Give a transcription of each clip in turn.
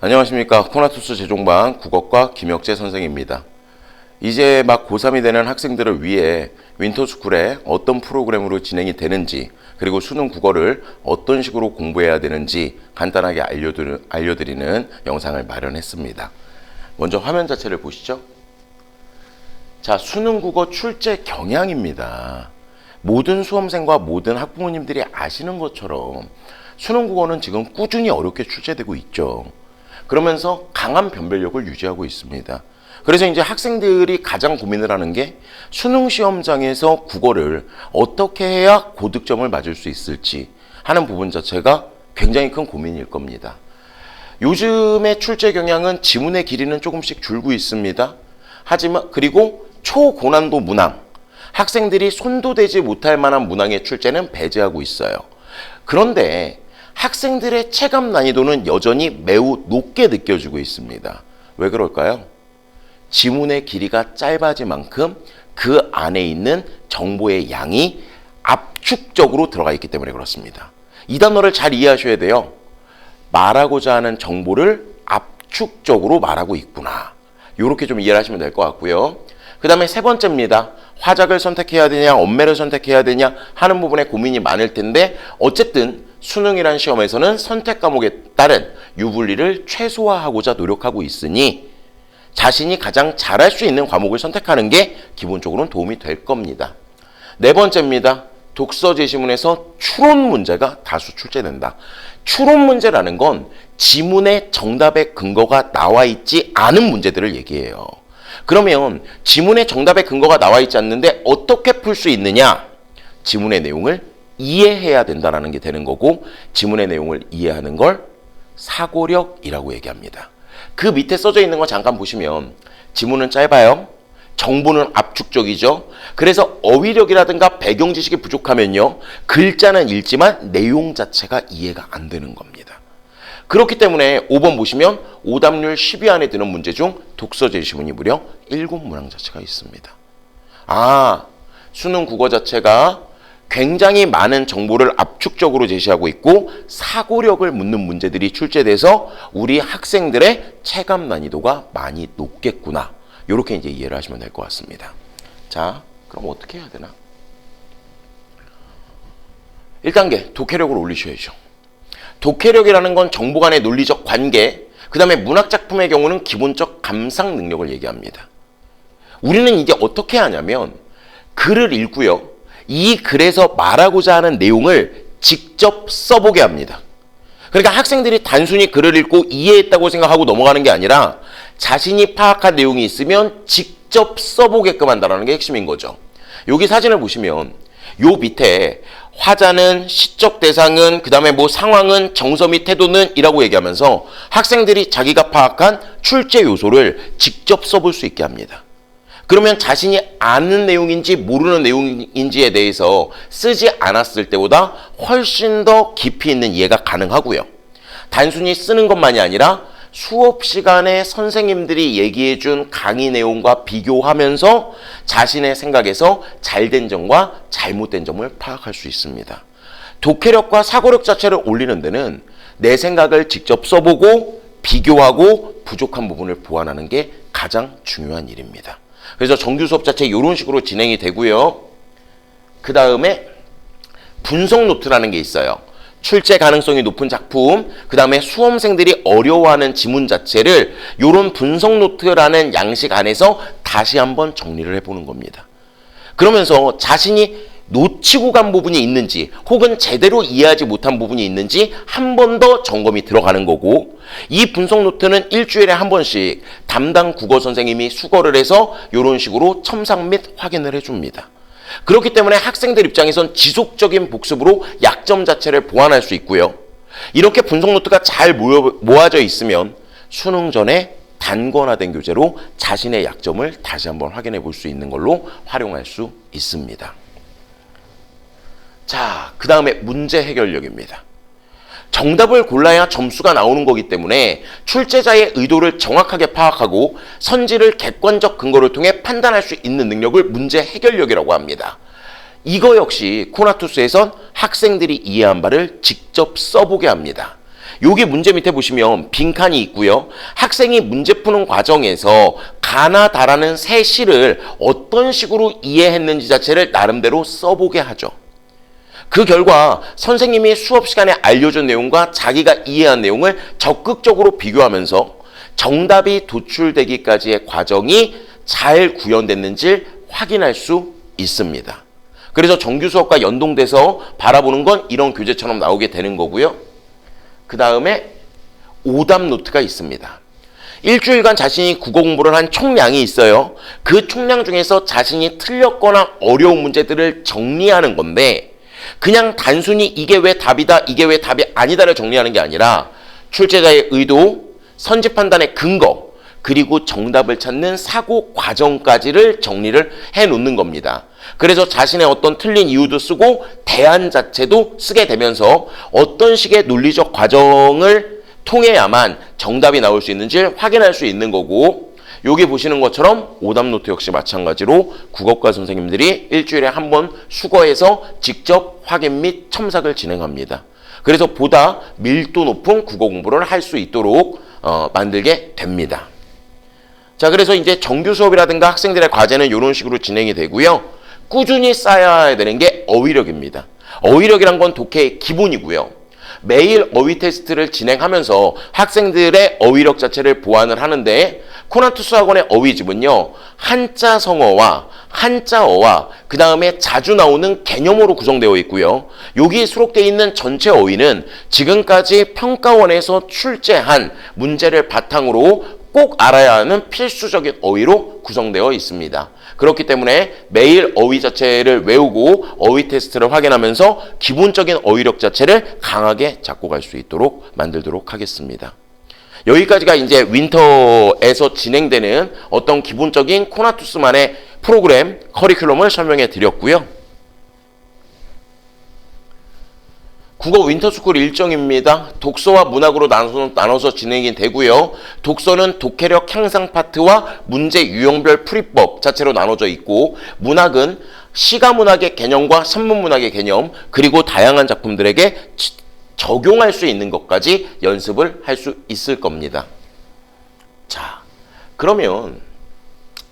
안녕하십니까. 코나투스 재종반 국어과 김혁재 선생입니다. 이제 막 고3이 되는 학생들을 위해 윈터스쿨에 어떤 프로그램으로 진행이 되는지, 그리고 수능 국어를 어떤 식으로 공부해야 되는지 간단하게 알려드리는 영상을 마련했습니다. 먼저 화면 자체를 보시죠. 자, 수능 국어 출제 경향입니다. 모든 수험생과 모든 학부모님들이 아시는 것처럼 수능 국어는 지금 꾸준히 어렵게 출제되고 있죠. 그러면서 강한 변별력을 유지하고 있습니다. 그래서 이제 학생들이 가장 고민을 하는 게 수능 시험장에서 국어를 어떻게 해야 고득점을 맞을 수 있을지 하는 부분 자체가 굉장히 큰 고민일 겁니다. 요즘의 출제 경향은 지문의 길이는 조금씩 줄고 있습니다. 하지만 그리고 초고난도 문항, 학생들이 손도 대지 못할 만한 문항의 출제는 배제하고 있어요. 그런데 학생들의 체감 난이도는 여전히 매우 높게 느껴지고 있습니다. 왜 그럴까요? 지문의 길이가 짧아진 만큼 그 안에 있는 정보의 양이 압축적으로 들어가 있기 때문에 그렇습니다. 이 단어를 잘 이해하셔야 돼요. 말하고자 하는 정보를 압축적으로 말하고 있구나. 이렇게 좀 이해를 하시면 될 것 같고요. 그 다음에 세 번째입니다. 화작을 선택해야 되냐, 엄매를 선택해야 되냐 하는 부분에 고민이 많을 텐데 어쨌든 수능이란 시험에서는 선택 과목에 따른 유불리를 최소화하고자 노력하고 있으니 자신이 가장 잘할 수 있는 과목을 선택하는 게 기본적으로는 도움이 될 겁니다. 네 번째입니다. 독서 제시문에서 추론 문제가 다수 출제된다. 추론 문제라는 건 지문의 정답의 근거가 나와 있지 않은 문제들을 얘기해요. 그러면 지문의 정답의 근거가 나와 있지 않는데 어떻게 풀 수 있느냐? 지문의 내용을 이해해야 된다는 게 되는 거고, 지문의 내용을 이해하는 걸 사고력이라고 얘기합니다. 그 밑에 써져 있는 거 잠깐 보시면 지문은 짧아요. 정보는 압축적이죠. 그래서 어휘력이라든가 배경 지식이 부족하면요, 글자는 읽지만 내용 자체가 이해가 안 되는 겁니다. 그렇기 때문에 5번 보시면 오답률 10위 안에 드는 문제 중 독서 제시문이 무려 7문항 자체가 있습니다. 수능 국어 자체가 굉장히 많은 정보를 압축적으로 제시하고 있고 사고력을 묻는 문제들이 출제돼서 우리 학생들의 체감 난이도가 많이 높겠구나. 이렇게 이제 이해를 하시면 될 것 같습니다. 자, 그럼 어떻게 해야 되나? 1단계, 독해력을 올리셔야죠. 독해력이라는 건 정보 간의 논리적 관계, 그 다음에 문학작품의 경우는 기본적 감상 능력을 얘기합니다. 우리는 이제 어떻게 하냐면 글을 읽고요, 이 글에서 말하고자 하는 내용을 직접 써보게 합니다. 그러니까 학생들이 단순히 글을 읽고 이해했다고 생각하고 넘어가는 게 아니라 자신이 파악한 내용이 있으면 직접 써보게끔 한다는 게 핵심인 거죠. 여기 사진을 보시면 요 밑에 화자는, 시적 대상은, 그 다음에 뭐 상황은, 정서 및 태도는 이라고 얘기하면서 학생들이 자기가 파악한 출제 요소를 직접 써볼 수 있게 합니다. 그러면 자신이 아는 내용인지 모르는 내용인지에 대해서 쓰지 않았을 때보다 훨씬 더 깊이 있는 이해가 가능하고요. 단순히 쓰는 것만이 아니라 수업 시간에 선생님들이 얘기해준 강의 내용과 비교하면서 자신의 생각에서 잘된 점과 잘못된 점을 파악할 수 있습니다. 독해력과 사고력 자체를 올리는 데는 내 생각을 직접 써보고 비교하고 부족한 부분을 보완하는 게 가장 중요한 일입니다. 그래서 정규 수업 자체 이런 식으로 진행이 되고요. 그 다음에 분석 노트라는 게 있어요. 출제 가능성이 높은 작품, 그 다음에 수험생들이 어려워하는 지문 자체를 이런 분석 노트라는 양식 안에서 다시 한번 정리를 해보는 겁니다. 그러면서 자신이 놓치고 간 부분이 있는지 혹은 제대로 이해하지 못한 부분이 있는지 한 번 더 점검이 들어가는 거고, 이 분석 노트는 일주일에 한 번씩 담당 국어 선생님이 수거를 해서 이런 식으로 첨삭 및 확인을 해줍니다. 그렇기 때문에 학생들 입장에선 지속적인 복습으로 약점 자체를 보완할 수 있고요. 이렇게 분석 노트가 잘 모아져 있으면 수능 전에 단권화된 교재로 자신의 약점을 다시 한번 확인해 볼 수 있는 걸로 활용할 수 있습니다. 자, 그 다음에 문제 해결력입니다. 정답을 골라야 점수가 나오는 거기 때문에 출제자의 의도를 정확하게 파악하고 선지를 객관적 근거를 통해 판단할 수 있는 능력을 문제 해결력이라고 합니다. 이거 역시 코나투스에선 학생들이 이해한 바를 직접 써보게 합니다. 여기 문제 밑에 보시면 빈칸이 있고요. 학생이 문제 푸는 과정에서 가나다라는 새 시를 어떤 식으로 이해했는지 자체를 나름대로 써보게 하죠. 그 결과 선생님이 수업 시간에 알려준 내용과 자기가 이해한 내용을 적극적으로 비교하면서 정답이 도출되기까지의 과정이 잘 구현됐는지 확인할 수 있습니다. 그래서 정규 수업과 연동돼서 바라보는 건 이런 교재처럼 나오게 되는 거고요. 그 다음에 오답 노트가 있습니다. 일주일간 자신이 국어 공부를 한 총량이 있어요. 그 총량 중에서 자신이 틀렸거나 어려운 문제들을 정리하는 건데 그냥 단순히 이게 왜 답이다, 이게 왜 답이 아니다를 정리하는 게 아니라 출제자의 의도, 선지 판단의 근거, 그리고 정답을 찾는 사고 과정까지를 정리를 해놓는 겁니다. 그래서 자신의 어떤 틀린 이유도 쓰고 대안 자체도 쓰게 되면서 어떤 식의 논리적 과정을 통해야만 정답이 나올 수 있는지 확인할 수 있는 거고, 여기 보시는 것처럼 오답노트 역시 마찬가지로 국어과 선생님들이 일주일에 한 번 수거해서 직접 확인 및 첨삭을 진행합니다. 그래서 보다 밀도 높은 국어 공부를 할 수 있도록 만들게 됩니다. 자, 그래서 이제 정규 수업이라든가 학생들의 과제는 이런 식으로 진행이 되고요. 꾸준히 쌓아야 되는 게 어휘력입니다. 어휘력이란 건 독해의 기본이고요. 매일 어휘 테스트를 진행하면서 학생들의 어휘력 자체를 보완을 하는데, 코나투스 학원의 어휘집은요, 한자 성어와 한자어와 그 다음에 자주 나오는 개념으로 구성되어 있고요. 여기 수록되어 있는 전체 어휘는 지금까지 평가원에서 출제한 문제를 바탕으로 꼭 알아야 하는 필수적인 어휘로 구성되어 있습니다. 그렇기 때문에 매일 어휘 자체를 외우고 어휘 테스트를 확인하면서 기본적인 어휘력 자체를 강하게 잡고 갈 수 있도록 만들도록 하겠습니다. 여기까지가 이제 윈터에서 진행되는 어떤 기본적인 코나투스만의 프로그램, 커리큘럼을 설명해 드렸고요. 국어 윈터스쿨 일정입니다. 독서와 문학으로 나눠서 진행이 되고요. 독서는 독해력 향상 파트와 문제 유형별 풀이법 자체로 나눠져 있고, 문학은 시가문학의 개념과 산문문학의 개념, 그리고 다양한 작품들에게 적용할 수 있는 것까지 연습을 할 수 있을 겁니다. 자, 그러면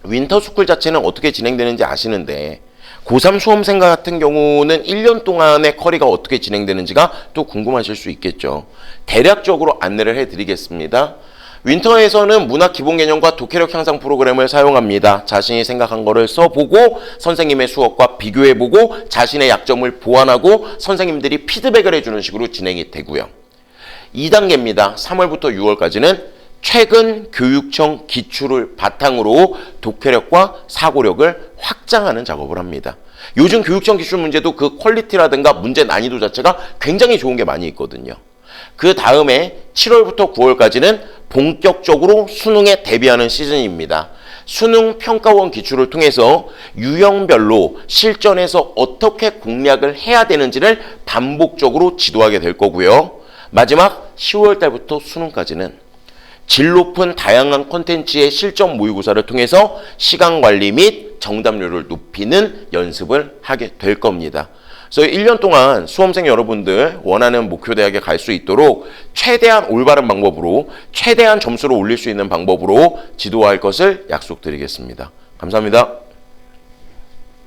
윈터스쿨 자체는 어떻게 진행되는지 아시는데, 고3 수험생 같은 경우는 1년 동안의 커리가 어떻게 진행되는지가 또 궁금하실 수 있겠죠. 대략적으로 안내를 해드리겠습니다. 윈터에서는 문학 기본 개념과 독해력 향상 프로그램을 사용합니다. 자신이 생각한 거를 써보고 선생님의 수업과 비교해보고 자신의 약점을 보완하고 선생님들이 피드백을 해주는 식으로 진행이 되고요. 2단계입니다. 3월부터 6월까지는 최근 교육청 기출을 바탕으로 독해력과 사고력을 확장하는 작업을 합니다. 요즘 교육청 기출 문제도 그 퀄리티라든가 문제 난이도 자체가 굉장히 좋은 게 많이 있거든요. 그 다음에 7월부터 9월까지는 본격적으로 수능에 대비하는 시즌입니다. 수능 평가원 기출을 통해서 유형별로 실전에서 어떻게 공략을 해야 되는지를 반복적으로 지도하게 될 거고요. 마지막 10월 달부터 수능까지는 질 높은 다양한 콘텐츠의 실전 모의고사를 통해서 시간 관리 및 정답률을 높이는 연습을 하게 될 겁니다. 그래서 1년 동안 수험생 여러분들 원하는 목표 대학에 갈 수 있도록 최대한 올바른 방법으로, 최대한 점수를 올릴 수 있는 방법으로 지도할 것을 약속드리겠습니다. 감사합니다.